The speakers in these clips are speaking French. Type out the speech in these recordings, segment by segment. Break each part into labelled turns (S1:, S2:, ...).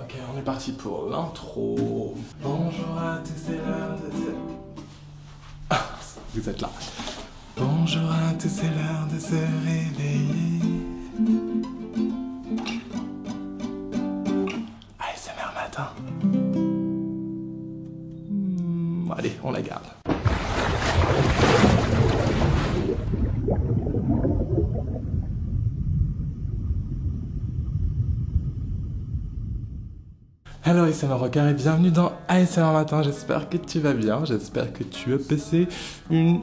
S1: Ok, on est parti pour l'intro. Bonjour à tous, c'est l'heure de se... Ah, vous êtes là. Bonjour à tous, c'est l'heure de se réveiller. ASMR matin. Allez, on la garde. Hello ASMR Rocker et bienvenue dans ASMR Matin, j'espère que tu vas bien, j'espère que tu as passé une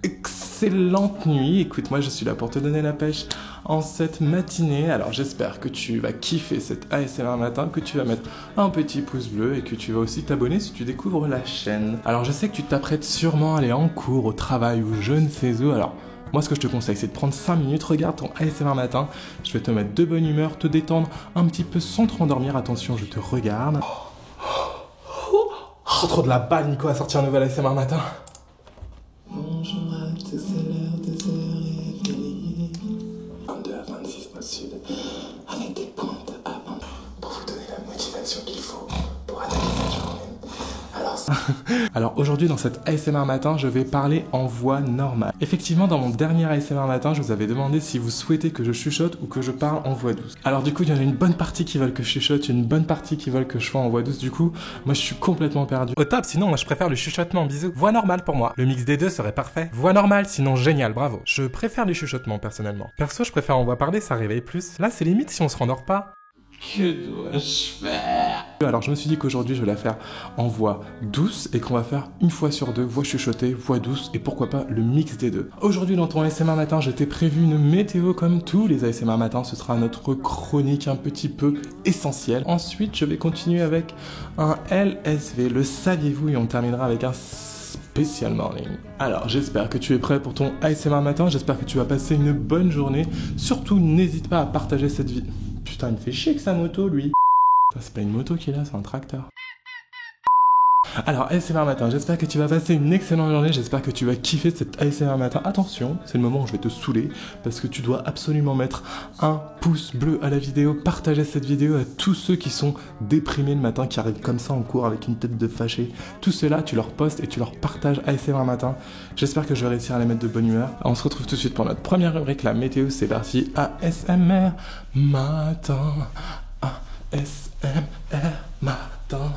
S1: excellente nuit. Écoute, moi je suis là pour te donner la pêche en cette matinée, alors j'espère que tu vas kiffer cet ASMR Matin, que tu vas mettre un petit pouce bleu et que tu vas aussi t'abonner si tu découvres la chaîne. Alors je sais que tu t'apprêtes sûrement à aller en cours, au travail ou je ne sais où, alors... Moi, ce que je te conseille, c'est de prendre 5 minutes, regarde ton ASMR matin, je vais te mettre de bonne humeur, te détendre un petit peu sans te rendormir. Attention, je te regarde. Oh, trop de la balle, Nico, à sortir un nouvel ASMR matin. Bonjour à tous, c'est l'heure de se réveiller. 22 à 26 au sud, avec des pointes avant pour vous donner la motivation qu'il faut pour attaquer cette journée. Alors aujourd'hui dans cet ASMR matin, je vais parler en voix normale. Effectivement, dans mon dernier ASMR matin, je vous avais demandé si vous souhaitez que je chuchote ou que je parle en voix douce. Alors du coup, il y en a une bonne partie qui veulent que je chuchote, une bonne partie qui veulent que je sois en voix douce. Du coup, moi je suis complètement perdu. Au top, sinon moi je préfère le chuchotement, bisous. Voix normale pour moi. Le mix des deux serait parfait. Voix normale, sinon génial, bravo. Je préfère les chuchotements personnellement. Perso, je préfère en voix parler, ça réveille plus. Là, c'est limite si on se rendort pas. Que dois-je faire? Alors je me suis dit qu'aujourd'hui je vais la faire en voix douce et qu'on va faire une fois sur deux, voix chuchotée, voix douce et pourquoi pas le mix des deux. Aujourd'hui dans ton ASMR matin, je t'ai prévu une météo comme tous les ASMR matins, ce sera notre chronique un petit peu essentielle. Ensuite je vais continuer avec un LSV, le saviez-vous, et on terminera avec un spécial morning. Alors j'espère que tu es prêt pour ton ASMR matin, j'espère que tu vas passer une bonne journée. Surtout n'hésite pas à partager cette vidéo. Putain, il me fait chier avec sa moto, lui. C'est pas une moto qu'il a, c'est un tracteur. Alors, ASMR matin, j'espère que tu vas passer une excellente journée, j'espère que tu vas kiffer cet ASMR matin. Attention, c'est le moment où je vais te saouler, parce que tu dois absolument mettre un pouce bleu à la vidéo, partager cette vidéo à tous ceux qui sont déprimés le matin, qui arrivent comme ça en cours avec une tête de fâché. Tout cela, tu leur postes et tu leur partages ASMR matin. J'espère que je vais réussir à les mettre de bonne humeur. On se retrouve tout de suite pour notre première rubrique, la météo, c'est parti. ASMR matin, ASMR matin,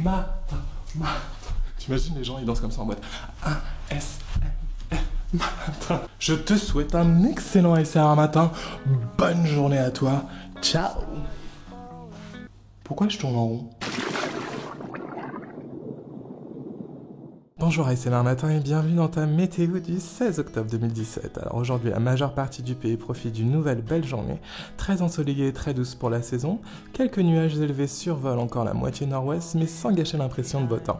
S1: matin. T'imagines les gens ils dansent comme ça en mode ASMR matin. Je te souhaite un excellent ASMR matin. Bonne journée à toi. Ciao. Pourquoi je tourne en rond? Bonjour ASMR Matin et bienvenue dans ta météo du 16 octobre 2017. Alors aujourd'hui, la majeure partie du pays profite d'une nouvelle belle journée, très ensoleillée et très douce pour la saison. Quelques nuages élevés survolent encore la moitié nord-ouest, mais sans gâcher l'impression de beau temps.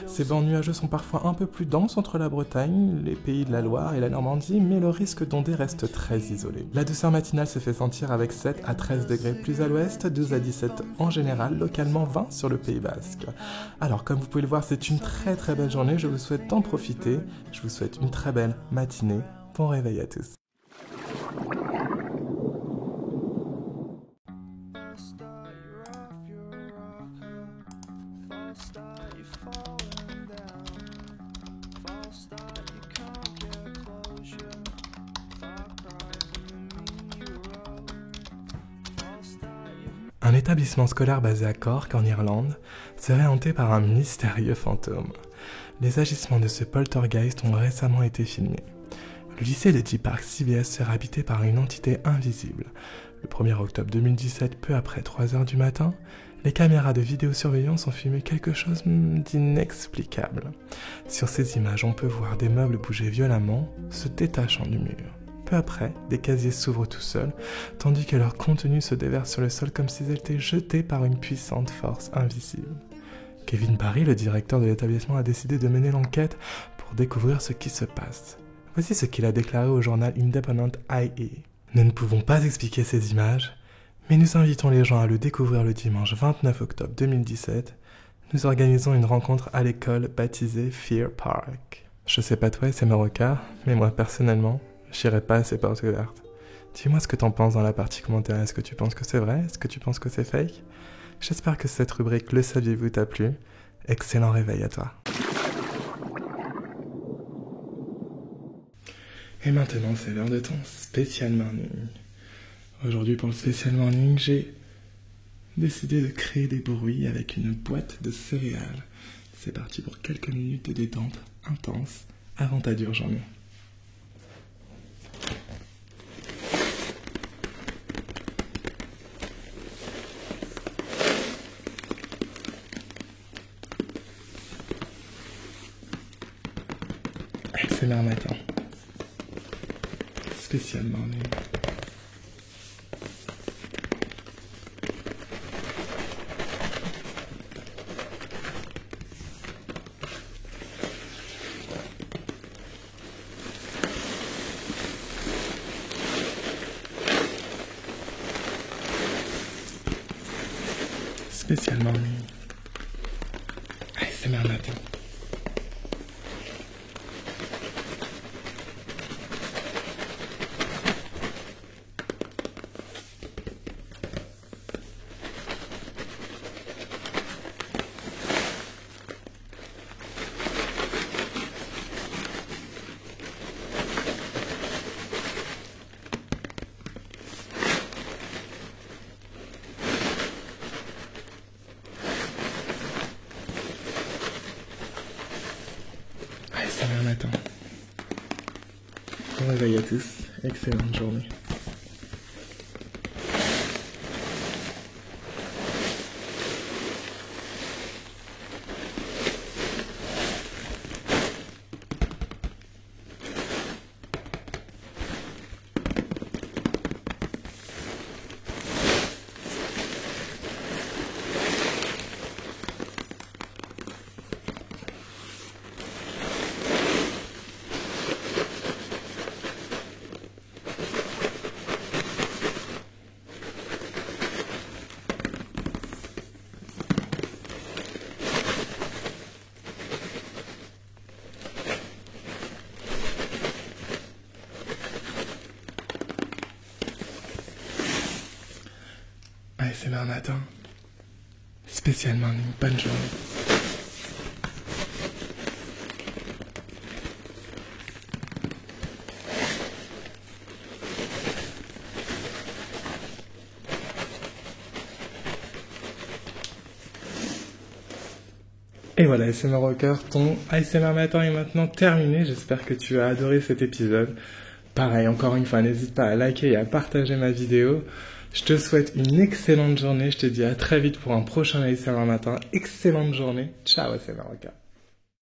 S1: Ces bancs nuageux sont parfois un peu plus denses entre la Bretagne, les pays de la Loire et la Normandie, mais le risque d'ondée reste très isolé. La douceur matinale se fait sentir avec 7 à 13 degrés plus à l'ouest, 12 à 17 en général, localement 20 sur le Pays Basque. Alors comme vous pouvez le voir, c'est une très très belle journée. Je vous souhaite d'en profiter, je vous souhaite une très belle matinée, bon réveil à tous. Un établissement scolaire basé à Cork, en Irlande, serait hanté par un mystérieux fantôme. Les agissements de ce poltergeist ont récemment été filmés. Le lycée de Deep Park CBS serait habité par une entité invisible. Le 1er octobre 2017, peu après 3h du matin, les caméras de vidéosurveillance ont filmé quelque chose d'inexplicable. Sur ces images, on peut voir des meubles bouger violemment, se détachant du mur. Peu après, des casiers s'ouvrent tout seuls, tandis que leur contenu se déverse sur le sol comme s'ils étaient jetés par une puissante force invisible. Kevin Barry, le directeur de l'établissement, a décidé de mener l'enquête pour découvrir ce qui se passe. Voici ce qu'il a déclaré au journal Independent IE. Nous ne pouvons pas expliquer ces images, mais nous invitons les gens à le découvrir le dimanche 29 octobre 2017. Nous organisons une rencontre à l'école baptisée Fear Park. Je sais pas toi et c'est Maroca, mais moi personnellement, j'irai pas à ces portes ouvertes. Dis-moi ce que t'en penses dans la partie commentaire. Est-ce que tu penses que c'est vrai? Est-ce que tu penses que c'est fake? J'espère que cette rubrique Le saviez-vous t'a plu. Excellent réveil à toi. Et maintenant, c'est l'heure de ton spécial morning. Aujourd'hui, pour le spécial morning, j'ai décidé de créer des bruits avec une boîte de céréales. C'est parti pour quelques minutes de détente intense avant ta dure journée. C'est l'heure matin. Spécial morning. Spécial morning. ASMR matin. ASMR matin. Bon réveil à tous, excellente journée. ASMR matin. Spécial morning, bonne journée. Et voilà, ASMR Rocker, ton ASMR matin est maintenant terminé. J'espère que tu as adoré cet épisode. Pareil, encore une fois, n'hésite pas à liker et à partager ma vidéo. Je te souhaite une excellente journée. Je te dis à très vite pour un prochain ASMR matin. Excellente journée. Ciao ASMR Rocker.